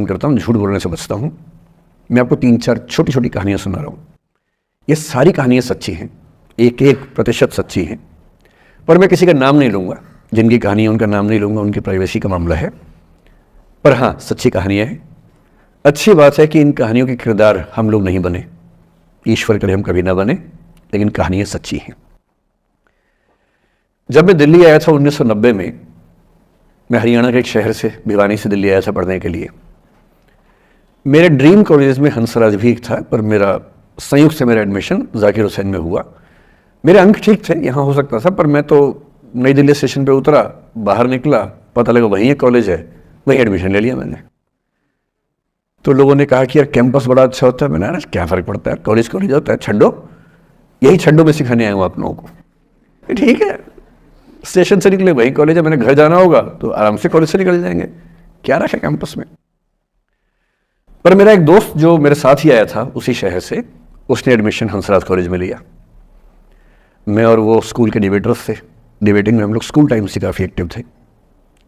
पसंद करता हूँ, झूठ बोलने से बचता हूँ। मैं आपको 3-4 छोटी छोटी कहानियाँ सुना रहा हूँ। ये सारी कहानियाँ सच्ची हैं, 1% सच्ची हैं, पर मैं किसी का नाम नहीं लूँगा। जिनकी कहानी है उनका नाम नहीं लूँगा, उनकी प्राइवेसी का मामला है। पर हाँ, सच्ची कहानियाँ हैं। अच्छी बात है कि इन कहानियों के किरदार हम लोग नहीं बने, ईश्वर करे हम कभी ना बने, लेकिन कहानियाँ सच्ची हैं। जब मैं दिल्ली आया था 1990 में, मैं हरियाणा के एक शहर से, भिवानी से दिल्ली आया था पढ़ने के लिए। मेरे ड्रीम कॉलेज में हंसराज भी एक था, पर मेरा संयुक्त से मेरा एडमिशन जाकिर हुसैन में हुआ। मेरे अंक ठीक थे, यहाँ हो सकता था, पर मैं तो नई दिल्ली स्टेशन पे उतरा, बाहर निकला, पता लगा वहीं एक कॉलेज है, वहीं एडमिशन ले लिया मैंने। तो लोगों ने कहा कि यार कैंपस बड़ा अच्छा होता है। मैंने कहा क्या फ़र्क पड़ता है, कॉलेज कॉलेज होता है, छड्डो, यही छड्डो में सिखाने आया हूँ आप लोगों को। ठीक है, स्टेशन से निकले वहीं कॉलेज है, मैंने घर जाना होगा तो आराम से कॉलेज से निकल जाएंगे, क्या रखा कैंपस में। पर मेरा एक दोस्त जो मेरे साथ ही आया था उसी शहर से, उसने एडमिशन हंसराज कॉलेज में लिया। मैं और वो स्कूल के डिबेटर्स थे, डिबेटिंग में हम लोग स्कूल टाइम से काफ़ी एक्टिव थे।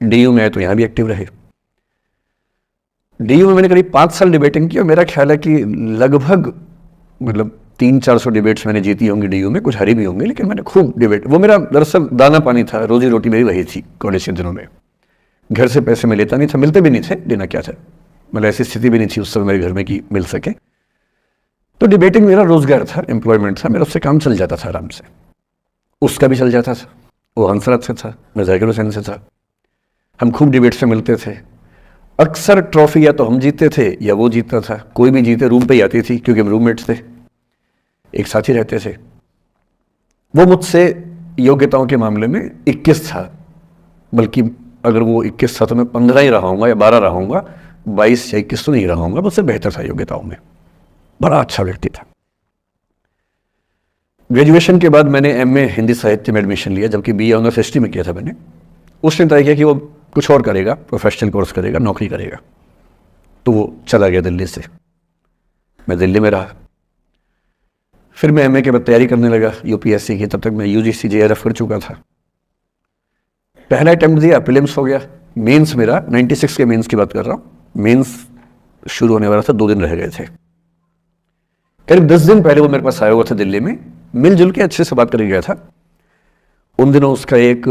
डीयू में आए तो यहाँ भी एक्टिव रहे। डीयू में मैंने करीब 5 साल डिबेटिंग की और मेरा ख्याल है कि लगभग 300-400 डिबेट्स मैंने जीती होंगी डीयू में, कुछ हरी भी होंगे, लेकिन मैंने खूब डिबेट, वो मेरा दरअसल दाना पानी था, रोजी रोटी मेरी वही थी कॉलेज के दिनों में। घर से पैसे मैं लेता नहीं था, मिलते भी नहीं थे, लेना क्या था, ऐसी स्थिति भी नहीं थी उस समय मेरे घर में कि मिल सके। तो डिबेटिंग मेरा रोजगार था, एम्प्लॉयमेंट था मेरा, उससे काम चल जाता था आराम से। उसका भी चल जाता था, वो हंसराज से था, मैं जाकिर हुसैन से था। हम खूब डिबेट से मिलते थे। अक्सर ट्रॉफी या तो हम जीतते थे या वो जीतता था, कोई भी जीते रूम पे ही आती थी, क्योंकि हम रूममेट्स थे, एक साथ ही रहते थे। वो मुझसे योग्यताओं के मामले में 21 था, बल्कि अगर वो 21 था तो मैं 15 ही रहा हूँगा या 12 रहा हूँगा, 22 या 21 तो नहीं रहा हूँगा, मुझसे बेहतर था योग्यताओं में, बड़ा अच्छा व्यक्ति था। ग्रेजुएशन के बाद मैंने एमए हिंदी साहित्य में एडमिशन लिया, जबकि बीए ऑनर्स हिस्ट्री में किया था मैंने। उसने तय किया कि वो कुछ और करेगा, प्रोफेशनल कोर्स करेगा, नौकरी करेगा, तो वो चला गया दिल्ली से। मैं दिल्ली में रहा। फिर मैं एमए के बाद तैयारी करने लगा यूपीएससी की। तब तक मैं यूजीसी जेआरएफ कर चुका था। पहला अटेम्प्ट दिया, प्रीलिम्स हो गया। मेंस मेरा 96 के मेंस की बात कर रहा हूँ, मेंस शुरू होने वाला था, 2 दिन रह गए थे। करीब 10 दिन पहले वो मेरे पास आया हुआ था दिल्ली में, मिलजुल के अच्छे से बात कर गया था। उन दिनों उसका एक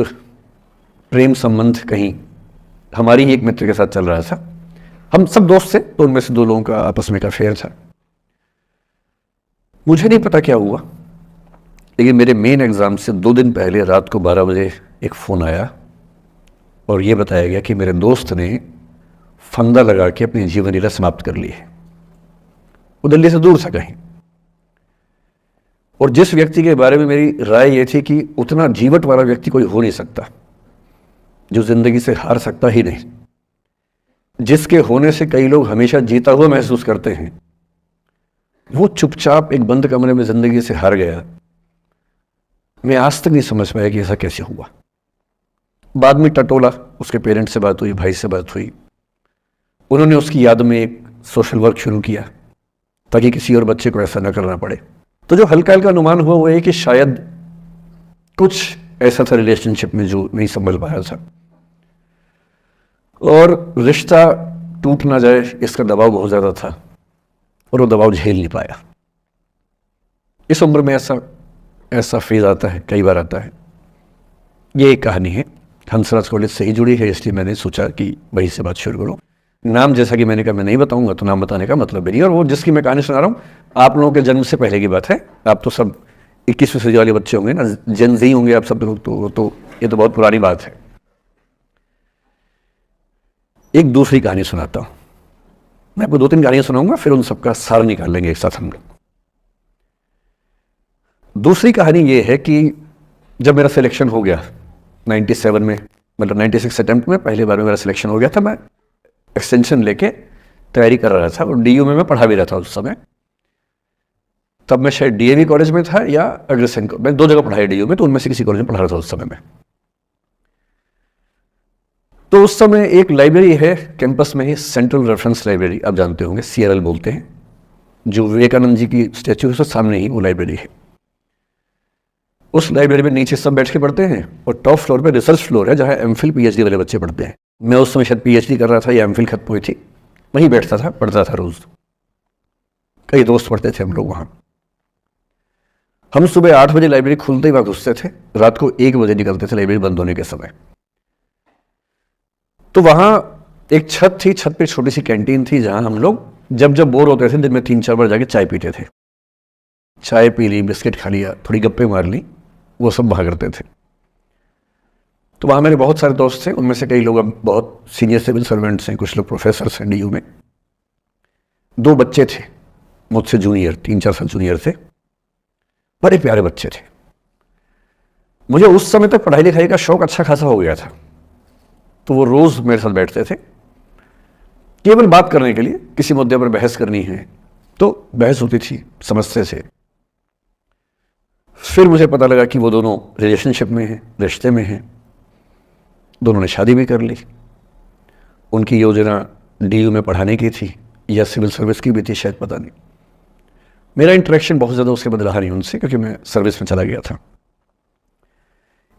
प्रेम संबंध कहीं हमारी ही एक मित्र के साथ चल रहा था। हम सब दोस्त थे, तो उनमें से 2 लोगों का आपस में का अफेयर था। मुझे नहीं पता क्या हुआ, लेकिन मेरे मेन एग्जाम से 2 दिन पहले रात को 12 बजे एक फ़ोन आया और ये बताया गया कि मेरे दोस्त ने फंदा लगा के अपनी जीवन लीला समाप्त कर ली है। वो दिल्ली से दूर था कहीं, और जिस व्यक्ति के बारे में मेरी राय ये थी कि उतना जीवट वाला व्यक्ति कोई हो नहीं सकता, जो जिंदगी से हार सकता ही नहीं, जिसके होने से कई लोग हमेशा जीता हुआ महसूस करते हैं, वो चुपचाप एक बंद कमरे में जिंदगी से हार गया। मैं आज तक नहीं समझ पाया कि ऐसा कैसे हुआ। बाद में टटोला, उसके पेरेंट्स से बात हुई, भाई से बात हुई, उन्होंने उसकी याद में एक सोशल वर्क शुरू किया ताकि किसी और बच्चे को ऐसा न करना पड़े। तो जो हल्का हल्का अनुमान हुआ वो है कि शायद कुछ ऐसा था रिलेशनशिप में जो नहीं संभल पाया था, और रिश्ता टूट ना जाए इसका दबाव बहुत ज़्यादा था, और वो दबाव झेल नहीं पाया। इस उम्र में ऐसा फेज आता है, कई बार आता है। ये एक कहानी है, हंसराज कॉलेज से ही जुड़ी है, इसलिए मैंने सोचा कि वहीं से बात शुरू करूँ। नाम जैसा कि मैंने कहा मैं नहीं बताऊंगा, तो नाम बताने का मतलब भी नहीं। और वो जिसकी मैं कहानी सुना रहा हूँ, आप लोगों के जन्म से पहले की बात है। आप तो सब 21वीं सदी वाले बच्चे होंगे ना, जेन ज़ी होंगे आप सब लोग, तो ये तो बहुत पुरानी बात है। एक दूसरी कहानी सुनाता हूँ। मैं आपको 2-3 कहानियाँ सुनाऊंगा, फिर उन सबका सार निकाल लेंगे एक साथ हम लोग। दूसरी कहानी ये है कि जब मेरा सिलेक्शन हो गया 97 में, 96 अटेम्प्ट में पहली बार में मेरा सिलेक्शन हो गया था। मैं एक्सटेंशन लेके तैयारी कर रहा था, और डीयू में मैं पढ़ा भी रहा था उस समय। तब मैं शायद डीएवी कॉलेज में था या अग्रसेन, मैं 2 जगह पढ़ाई डीयू में, तो उनमें से किसी कॉलेज में पढ़ा रहा था उस समय में। तो उस समय एक लाइब्रेरी है कैंपस में ही, सेंट्रल रेफरेंस लाइब्रेरी, आप जानते होंगे, CRL बोलते हैं, जो विवेकानंद जी की स्टैच्यू है उसके सामने ही वो लाइब्रेरी है। उस लाइब्रेरी में नीचे सब बैठ के पढ़ते हैं, और टॉप फ्लोर पे रिसर्च फ्लोर है, जहाँ MPhil PhD वाले बच्चे पढ़ते हैं। मैं उस समय शायद PhD कर रहा था या MPhil खत्म हुई थी, वहीं बैठता था, पढ़ता था रोज। कई दोस्त पढ़ते थे हम लोग वहाँ। हम सुबह 8 बजे लाइब्रेरी खुलते ही वहाँ घुसते थे, रात को 1 बजे निकलते थे लाइब्रेरी बंद होने के समय। तो वहाँ एक छत थी, छत पे छोटी सी कैंटीन थी जहाँ हम लोग जब जब बोर होते थे दिन में 3-4 बार जाके चाय पीते थे। चाय पी ली, बिस्किट खा लिया, थोड़ी गप्पे मार ली, वो सब वहाँ करते थे। तो वहाँ मेरे बहुत सारे दोस्त थे, उनमें से कई लोग अब बहुत सीनियर सिविल सर्वेंट्स हैं, कुछ लोग प्रोफेसर हैं DU में। 2 बच्चे थे मुझसे जूनियर, 3-4 साल जूनियर थे, बड़े प्यारे बच्चे थे। मुझे उस समय तक पढ़ाई लिखाई का शौक अच्छा खासा हो गया था, तो वो रोज मेरे साथ बैठते थे केवल बात करने के लिए। किसी मुद्दे पर बहस करनी है तो बहस होती थी, समझते थे। फिर मुझे पता लगा कि वो दोनों रिलेशनशिप में हैं, रिश्ते में हैं, दोनों ने शादी भी कर ली। उनकी योजना DU में पढ़ाने की थी या सिविल सर्विस की भी थी, शायद पता नहीं। मेरा इंटरेक्शन बहुत ज़्यादा उसके बाद रहा नहीं उनसे, क्योंकि मैं सर्विस में चला गया था।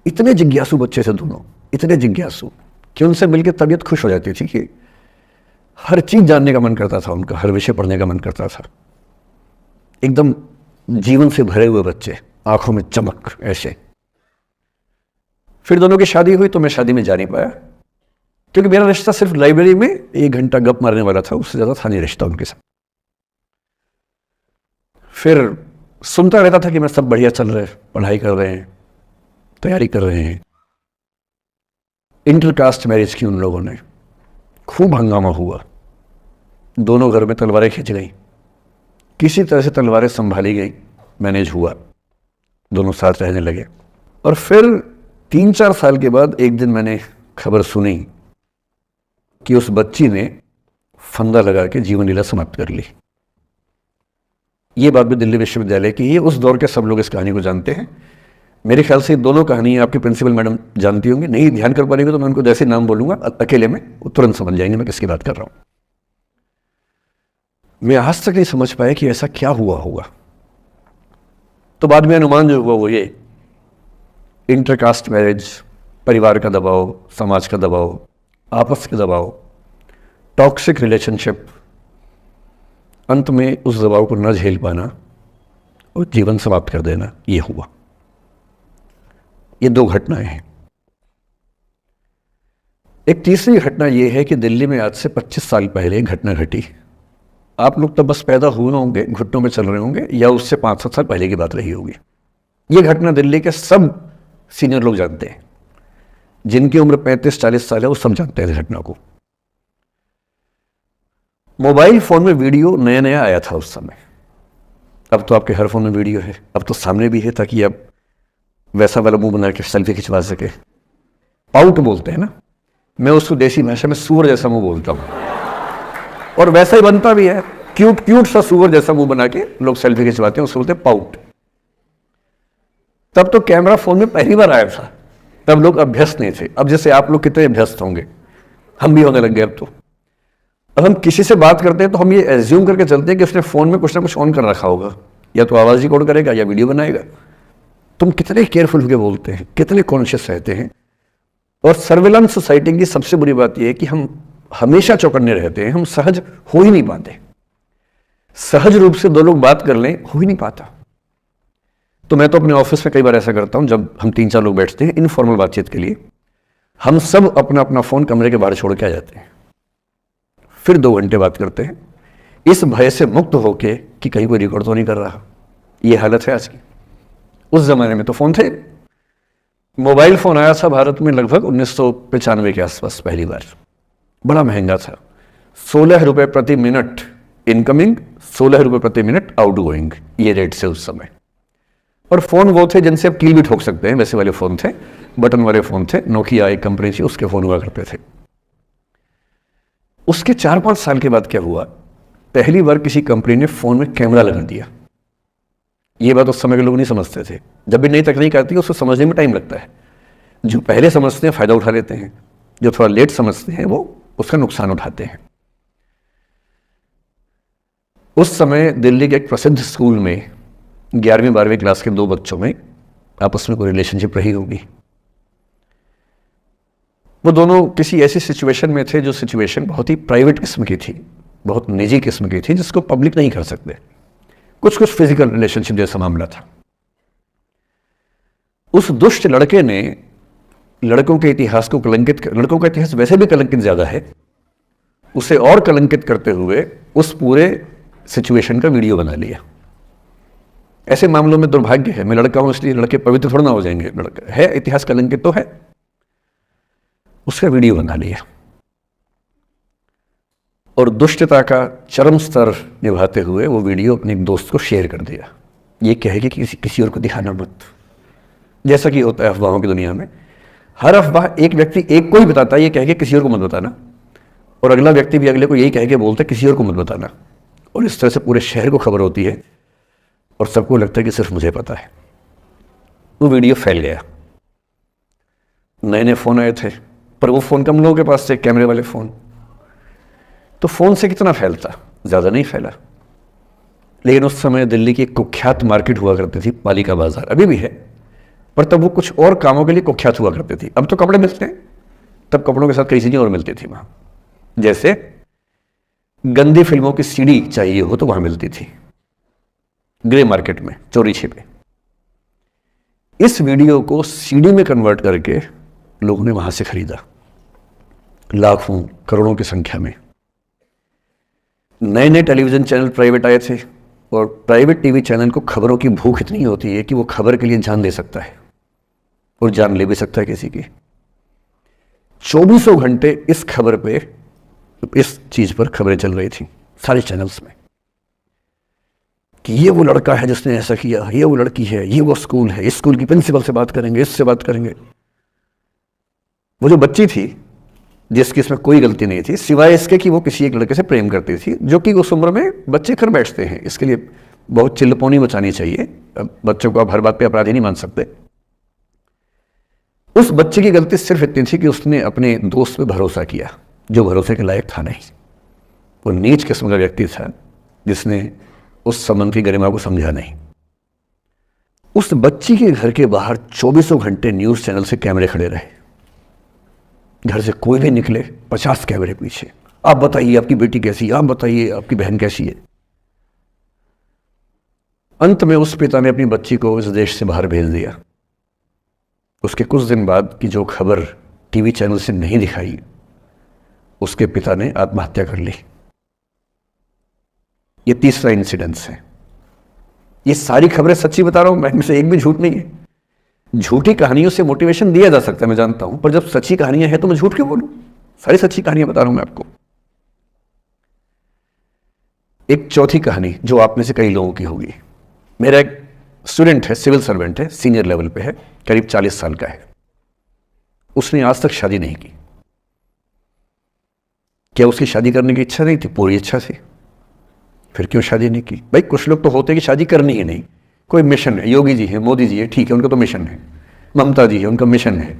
इतने जिज्ञासु बच्चे थे दोनों, इतने जिज्ञासु कि उनसे मिलकर तबीयत खुश हो जाती थी कि हर चीज़ जानने का मन करता था उनका, हर विषय पढ़ने का मन करता था। एकदम जीवन से भरे हुए बच्चे, आंखों में चमक ऐसे। फिर दोनों की शादी हुई तो मैं शादी में जा नहीं पाया, क्योंकि मेरा रिश्ता सिर्फ लाइब्रेरी में 1 घंटा गप मारने वाला था, उससे ज़्यादा था नहीं रिश्ता उनके साथ। फिर सुनता रहता था कि मैं सब बढ़िया चल रहे, पढ़ाई कर रहे हैं, तैयारी कर रहे हैं। इंटरकास्ट मैरिज की उन लोगों ने, खूब हंगामा हुआ, दोनों घर में तलवारें खिंच गई। किसी तरह से तलवारें संभाली गई, मैनेज हुआ, दोनों साथ रहने लगे। और फिर 3-4 साल के बाद एक दिन मैंने खबर सुनी कि उस बच्ची ने फंदा लगा के जीवन लीला समाप्त कर ली। ये बात भी दिल्ली विश्वविद्यालय की है, उस दौर के सब लोग इस कहानी को जानते हैं। मेरे ख्याल से दोनों कहानी आपके प्रिंसिपल मैडम जानती होंगी, नहीं ध्यान कर पाएंगे तो मैं उनको जैसे नाम बोलूंगा अकेले में वो तुरंत समझ जाएंगे मैं किसकी बात कर रहा हूं। मैं आज तक नहीं समझ पाया कि ऐसा क्या हुआ होगा। तो बाद में अनुमान जो हुआ वो ये, इंटरकास्ट मैरिज, परिवार का दबाव, समाज का दबाव, आपस के दबाव, टॉक्सिक रिलेशनशिप, अंत में उस दबाव को न झेल पाना और जीवन समाप्त कर देना, ये हुआ। ये 2 घटनाएं हैं। एक तीसरी घटना ये है कि दिल्ली में आज से 25 साल पहले एक घटना घटी। आप लोग तब बस पैदा हुए होंगे, घुटनों में चल रहे होंगे, या उससे 5-7 साल पहले की बात रही होगी। ये घटना दिल्ली के सब सीनियर लोग जानते हैं, जिनकी उम्र 35-40 साल है वो सब जानते हैं इस घटना को। मोबाइल फोन में वीडियो नया नया आया था उस समय। अब तो आपके हर फोन में वीडियो है, अब तो सामने भी है, ताकि आप वैसा वाला मुंह बना के सेल्फी खिंचवा सके। पाउट बोलते हैं ना, मैं उसको देसी भाषा में सूअर जैसा मुंह बोलता हूं, और वैसा ही बनता भी है, क्यूट क्यूट सा सूअर जैसा मुंह बना के लोग सेल्फी खिंचवाते हैं, उसको बोलते हैं पाउट। तब तो कैमरा फोन में पहली बार आया था, तब लोग अभ्यस्त नहीं थे। अब जैसे आप लोग कितने अभ्यस्त होंगे, हम भी होने लग गए। अब हम किसी से बात करते हैं तो हम ये एज्यूम करके चलते हैं कि उसने फोन में कुछ ना कुछ ऑन कर रखा होगा, या तो आवाज रिकॉर्ड करेगा या वीडियो बनाएगा। तुम कितने केयरफुल होकर बोलते हैं, कितने कॉन्शियस रहते हैं। और सर्विलांस सोसाइटी की सबसे बुरी बात यह है कि हम हमेशा चौकन्ने रहते हैं, हम सहज हो ही नहीं पाते। सहज रूप से 2 लोग बात कर लें, हो ही नहीं पाता। तो मैं तो अपने ऑफिस में कई बार ऐसा करता हूं, जब हम 3-4 लोग बैठते हैं इनफॉर्मल बातचीत के लिए, हम सब अपना अपना फोन कमरे के बाहर छोड़ के आ जाते हैं, फिर 2 घंटे बात करते हैं, इस भय से मुक्त होके कि कहीं कोई रिकॉर्ड तो नहीं कर रहा। ये हालत है आज की। उस जमाने में तो फोन थे। मोबाइल फोन आया था भारत में लगभग 1995 के आसपास पहली बार। बड़ा महंगा था, 16 रुपए प्रति मिनट इनकमिंग, 16 रुपए प्रति मिनट आउटगोइंग, ये रेट से उस समय। और फोन वो थे जिनसे आप कील भी ठोक सकते हैं, वैसे वाले फोन थे, बटन वाले फोन थे। नोकिया एक कंपनी थी, उसके फोन हुआ करते थे। उसके 4-5 साल के बाद क्या हुआ, पहली बार किसी कंपनी ने फोन में कैमरा लगा दिया। ये बात उस समय के लोग नहीं समझते थे। जब भी नई तकनीक आती है उसको समझने में टाइम लगता है। जो पहले समझते हैं फायदा उठा लेते हैं, जो थोड़ा लेट समझते हैं वो उसका नुकसान उठाते हैं। उस समय दिल्ली के एक प्रसिद्ध स्कूल में 11वीं-12वीं क्लास के 2 बच्चों में आपस में कोई रिलेशनशिप रही होगी। वो दोनों किसी ऐसी सिचुएशन में थे जो सिचुएशन बहुत ही प्राइवेट किस्म की थी, बहुत निजी किस्म की थी जिसको पब्लिक नहीं कर सकते, कुछ कुछ फिजिकल रिलेशनशिप जैसा मामला था। उस दुष्ट लड़के ने लड़कों के इतिहास को कलंकित, लड़कों का इतिहास वैसे भी कलंकित ज्यादा है, उसे और कलंकित करते हुए उस पूरे सिचुएशन का वीडियो बना लिया। ऐसे मामलों में दुर्भाग्य है, मैं लड़का हूं इसलिए लड़के पवित्र थोड़ा ना हो जाएंगे, लड़का है इतिहास कलंकित तो है, उसका वीडियो बना लिया और दुष्टता का चरम स्तर निभाते हुए वो वीडियो अपने एक दोस्त को शेयर कर दिया। ये कहे कि किसी और को दिखाना मत, जैसा कि होता है अफवाहों की दुनिया में। हर अफवाह एक व्यक्ति एक को ही बताता है, ये कह के किसी और को मत बताना, और अगला व्यक्ति भी अगले को यही कह के बोलता है किसी और को मत बताना, और इस तरह से पूरे शहर को खबर होती है और सबको लगता है कि सिर्फ मुझे पता है। वो वीडियो फैल गया, नए नए फ़ोन आए थे, पर वो फ़ोन कम लोगों के पास थे, कैमरे वाले फ़ोन, तो फ़ोन से कितना फैलता, ज़्यादा नहीं फैला। लेकिन उस समय दिल्ली की एक कुख्यात मार्केट हुआ करती थी, पालिका बाजार, अभी भी है, पर तब वो कुछ और कामों के लिए कुख्यात हुआ करती थी। अब तो कपड़े मिलते हैं, तब कपड़ों के साथ कई चीज़ें और मिलती थी वहाँ, जैसे गंदी फिल्मों की सीडी चाहिए हो तो वहाँ मिलती थी, ग्रे मार्केट में चोरी छिपे। इस वीडियो को सीडी में कन्वर्ट करके लोगों ने वहाँ से खरीदा, लाखों करोड़ों की संख्या में। नए नए टेलीविज़न चैनल प्राइवेट आए थे, और प्राइवेट टीवी चैनल को खबरों की भूख इतनी होती है कि वो खबर के लिए जान दे सकता है और जान ले भी सकता है किसी की। 24 घंटे इस खबर पे, इस चीज़ पर खबरें चल रही थी सारे चैनल्स में कि ये वो लड़का है जिसने ऐसा किया, ये वो लड़की है, ये वो स्कूल है, इस स्कूल की प्रिंसिपल से बात करेंगे, इससे बात करेंगे। वो जो बच्ची थी जिसकी इसमें कोई गलती नहीं थी, सिवाय इसके कि वो किसी एक लड़के से प्रेम करती थी, जो कि उस उम्र में बच्चे कर बैठते हैं, इसके लिए बहुत चिल्लपौनी मचानी चाहिए। बच्चों को आप हर बात पे अपराधी नहीं मान सकते। उस बच्चे की गलती सिर्फ इतनी थी कि उसने अपने दोस्त पे भरोसा किया, जो भरोसे के लायक था नहीं। वो नीच किस्म का व्यक्ति था जिसने उस संबंध की गरिमा को समझा नहीं। उस बच्ची के घर के बाहर 24 घंटे न्यूज़ चैनल से कैमरे खड़े रहे, घर से कोई भी निकले 50 कैमरे पीछे, आप बताइए आपकी बेटी कैसी है, आप बताइए आपकी बहन कैसी है। अंत में उस पिता ने अपनी बच्ची को इस देश से बाहर भेज दिया। उसके कुछ दिन बाद की जो खबर टीवी चैनल से नहीं दिखाई, उसके पिता ने आत्महत्या कर ली। ये तीसरा इंसिडेंस है। ये सारी खबरें सच्ची बता रहा हूं मैं, इनमें से एक भी झूठ नहीं है। झूठी कहानियों से मोटिवेशन दिया जा सकता है, मैं जानता हूं, पर जब सच्ची कहानियां हैं तो मैं झूठ क्यों बोलूं? सारी सच्ची कहानियां बता रहा हूं मैं आपको। एक चौथी कहानी जो आप में से कई लोगों की होगी। मेरा एक स्टूडेंट है, सिविल सर्वेंट है, सीनियर लेवल पे है, करीब 40 साल का है। उसने आज तक शादी नहीं की। क्या उसकी शादी करने की इच्छा नहीं थी? पूरी इच्छा थी। फिर क्यों शादी नहीं की? भाई कुछ लोग तो होते हैं कि शादी करनी ही नहीं, कोई मिशन है, योगी जी है, मोदी जी है, ठीक है, उनका तो मिशन है, ममता जी है, उनका मिशन है।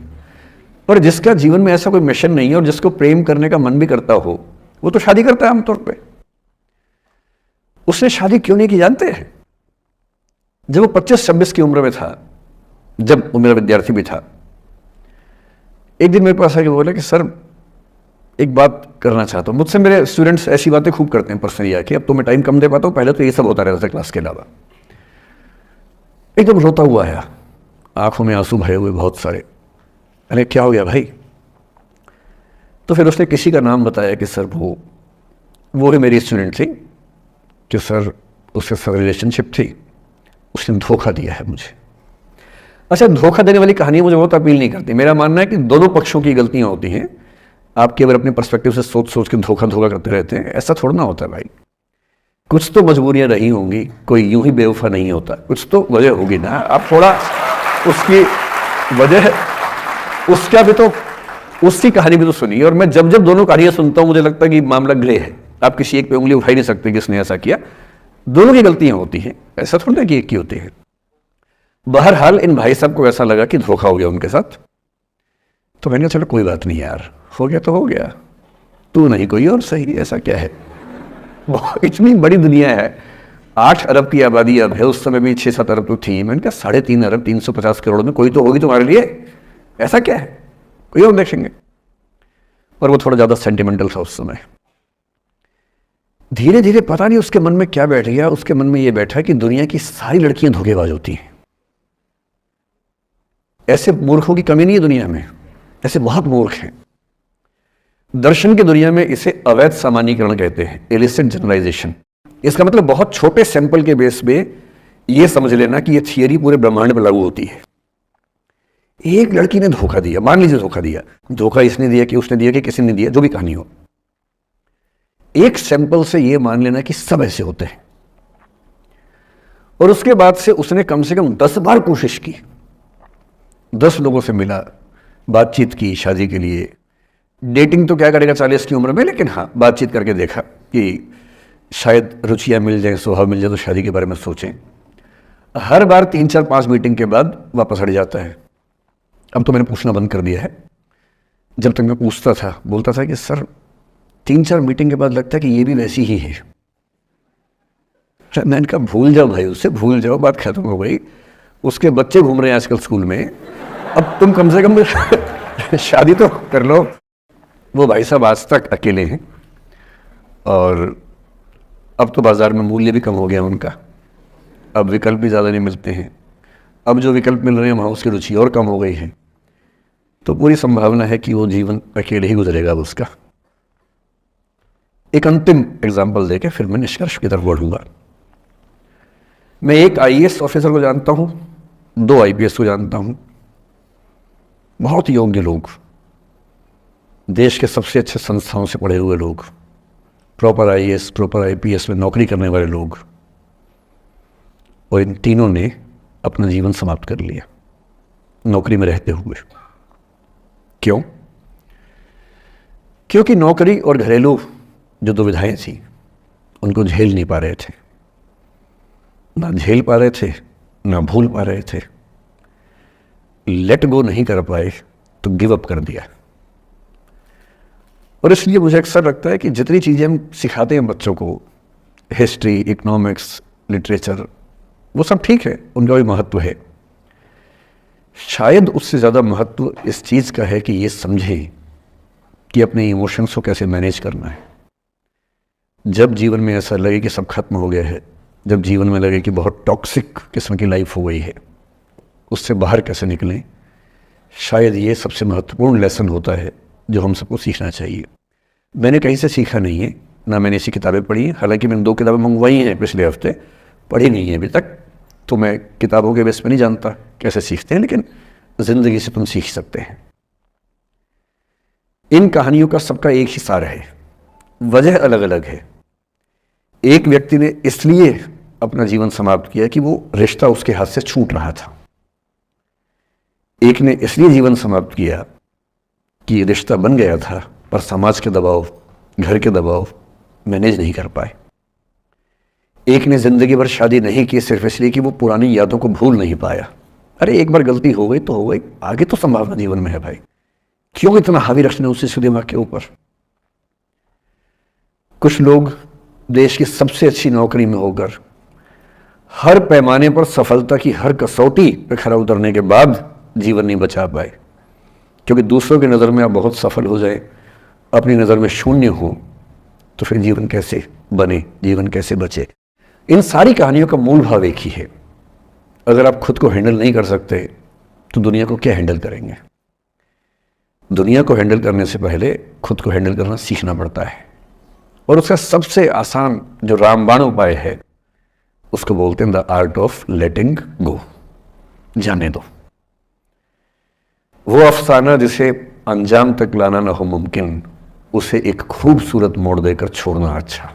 पर जिसका जीवन में ऐसा कोई मिशन नहीं है और जिसको प्रेम करने का मन भी करता हो, वो तो शादी करता है आमतौर पे। उसने शादी क्यों नहीं की जानते हैं? जब वो 25-26 की उम्र में था, जब वो मेरा विद्यार्थी भी था, एक दिन मेरे पास आके बोला कि सर एक बात करना चाहता हूँ। मुझसे मेरे स्टूडेंट्स ऐसी बातें खूब करते हैं पर्सनली आके, अब तो मैं टाइम कम दे पाता हूँ, पहले तो ये सब होता रहता था क्लास के अलावा। एकदम रोता हुआ आया, आंखों में आंसू भरे हुए बहुत सारे। अरे क्या हो गया भाई? तो फिर उसने किसी का नाम बताया कि सर वो ही मेरी स्टूडेंट थी, कि सर उसके साथ रिलेशनशिप थी, उसने धोखा दिया है मुझे। अच्छा, धोखा देने वाली कहानी मुझे बहुत अपील नहीं करती। मेरा मानना है कि दोनों पक्षों की गलतियां होती हैं। आप केवल अपने पर्सपेक्टिव से सोच सोच के धोखा करते रहते हैं, ऐसा थोड़ा ना होता है भाई। कुछ तो मजबूरियां रही होंगी, कोई यूं ही बेवफा नहीं होता, कुछ तो वजह होगी ना। आप थोड़ा उसकी वजह, उसका भी तो, उसकी कहानी भी तो सुनिए। और मैं जब जब दोनों कहानियां सुनता हूं मुझे लगता है कि मामला ग्रे है। आप किसी एक पे उंगली उठा ही नहीं सकते कि इसने ऐसा किया। दोनों की गलतियां होती हैं, ऐसा थोड़ा कि एक की होती है। बहरहाल इन भाई साहब को ऐसा लगा कि धोखा हो गया उनके साथ, तो मैंने कहा चलो कोई बात नहीं यार, हो गया तो हो गया, तू नहीं कोई और सही, ऐसा क्या है। इतनी बड़ी दुनिया है, 8 अरब की आबादी अब है, उस समय भी 6-7 अरब तो थी। मैंने कहा 3.5 अरब 350 करोड़ में कोई तो होगी तुम्हारे लिए, ऐसा क्या है, कोई और देखेंगे। और वो थोड़ा ज़्यादा सेंटिमेंटल था उस समय। धीरे धीरे पता नहीं उसके मन में क्या बैठ गया, उसके मन में ये बैठा कि दुनिया की सारी लड़कियां धोखेबाज होती हैं। ऐसे मूर्खों की कमी नहीं है दुनिया में, ऐसे बहुत मूर्ख हैं। दर्शन की दुनिया में इसे अवैध सामान्यीकरण कहते हैं, इलिसिट जनरलाइजेशन। इसका मतलब बहुत छोटे सैंपल के बेस पे ये समझ लेना कि ये थियरी पूरे ब्रह्मांड पर लागू होती है। एक लड़की ने धोखा दिया, मान लीजिए धोखा दिया, धोखा इसने दिया कि उसने दिया कि किसी ने दिया, जो भी कहानी हो, एक सैंपल से ये मान लेना कि सब ऐसे होते हैं। और उसके बाद से उसने कम से कम 10 बार कोशिश की, 10 लोगों से मिला, बातचीत की शादी के लिए। डेटिंग तो क्या करेगा 40 की उम्र में, लेकिन हाँ बातचीत करके देखा कि शायद रुचियाँ मिल जाएं, स्वभाव मिल जाए तो शादी के बारे में सोचें। हर बार 3, 4, 5 मीटिंग के बाद वापस हट जाता है। अब तो मैंने पूछना बंद कर दिया है। जब तक मैं पूछता था, बोलता था कि सर 3, 4 मीटिंग के बाद लगता है कि ये भी वैसी ही है। मैंने कहा भूल जाओ भाई, उससे भूल जाओ, बात खत्म हो गई। उसके बच्चे घूम रहे हैं आजकल स्कूल में, अब तुम कम से कम शादी तो कर लो। वो भाई साहब आज तक अकेले हैं और अब तो बाजार में मूल्य भी कम हो गया उनका, अब विकल्प भी ज़्यादा नहीं मिलते हैं। अब जो विकल्प मिल रहे हैं वहाँ उसकी रुचि और कम हो गई है। तो पूरी संभावना है कि वो जीवन अकेले ही गुजरेगा अब उसका। एक अंतिम एग्जाम्पल देके फिर मैं निष्कर्ष की तरफ बढ़ूंगा। मैं एक IAS ऑफिसर को जानता हूँ, 2 IPS को जानता हूँ, बहुत योग्य लोग, देश के सबसे अच्छे संस्थाओं से पढ़े हुए लोग, प्रॉपर IAS प्रॉपर IPS में नौकरी करने वाले लोग, और इन तीनों ने अपना जीवन समाप्त कर लिया नौकरी में रहते हुए। क्यों? क्योंकि नौकरी और घरेलू जो दुविधाएं थी उनको झेल नहीं पा रहे थे, ना झेल पा रहे थे, ना भूल पा रहे थे, लेट गो नहीं कर पाए तो गिव अप कर दिया। और इसलिए मुझे अक्सर लगता है कि जितनी चीज़ें हम सिखाते हैं बच्चों को, हिस्ट्री, इकोनॉमिक्स, लिटरेचर, वो सब ठीक है, उनका भी महत्व है। शायद उससे ज़्यादा महत्व इस चीज़ का है कि ये समझें कि अपने इमोशंस को कैसे मैनेज करना है। जब जीवन में ऐसा लगे कि सब खत्म हो गया है, जब जीवन में लगे कि बहुत टॉक्सिक किस्म की लाइफ हो गई है, उससे बाहर कैसे निकलें, शायद ये सबसे महत्वपूर्ण लेसन होता है जो हम सबको सीखना चाहिए। मैंने कहीं से सीखा नहीं है, ना मैंने ऐसी किताबें पढ़ी हैं, हालांकि मैंने 2 किताबें मंगवाई हैं पिछले हफ्ते, पढ़ी नहीं है अभी तक, तो मैं किताबों के बेस पे नहीं जानता कैसे सीखते हैं, लेकिन ज़िंदगी से तुम सीख सकते हैं। इन कहानियों का सबका एक ही सार है, वजह अलग अलग है। एक व्यक्ति ने इसलिए अपना जीवन समाप्त किया कि वो रिश्ता उसके हाथ से छूट रहा था, एक ने इसलिए जीवन समाप्त किया कि रिश्ता बन गया था पर समाज के दबाव, घर के दबाव मैनेज नहीं कर पाए। एक ने जिंदगी भर शादी नहीं की सिर्फ इसलिए कि वो पुरानी यादों को भूल नहीं पाया। अरे एक बार गलती हो गई तो हो गई, आगे तो संभावना जीवन में है भाई, क्यों इतना हावी रखना उसी दिमाग के ऊपर। कुछ लोग देश की सबसे अच्छी नौकरी में होकर हर पैमाने पर सफलता की हर कसौटी पर खरा उतरने के बाद जीवन नहीं बचा पाए, क्योंकि दूसरों की नज़र में आप बहुत सफल हो जाए, अपनी नज़र में शून्य हो, तो फिर जीवन कैसे बने, जीवन कैसे बचे। इन सारी कहानियों का मूल भाव एक ही है, अगर आप खुद को हैंडल नहीं कर सकते तो दुनिया को क्या हैंडल करेंगे। दुनिया को हैंडल करने से पहले खुद को हैंडल करना सीखना पड़ता है, और उसका सबसे आसान जो रामबाण उपाय है उसको बोलते हैं द आर्ट ऑफ लेटिंग गो, जाने दो। वो अफसाना जिसे अंजाम तक लाना न हो मुमकिन, उसे एक खूबसूरत मोड़ देकर छोड़ना अच्छा।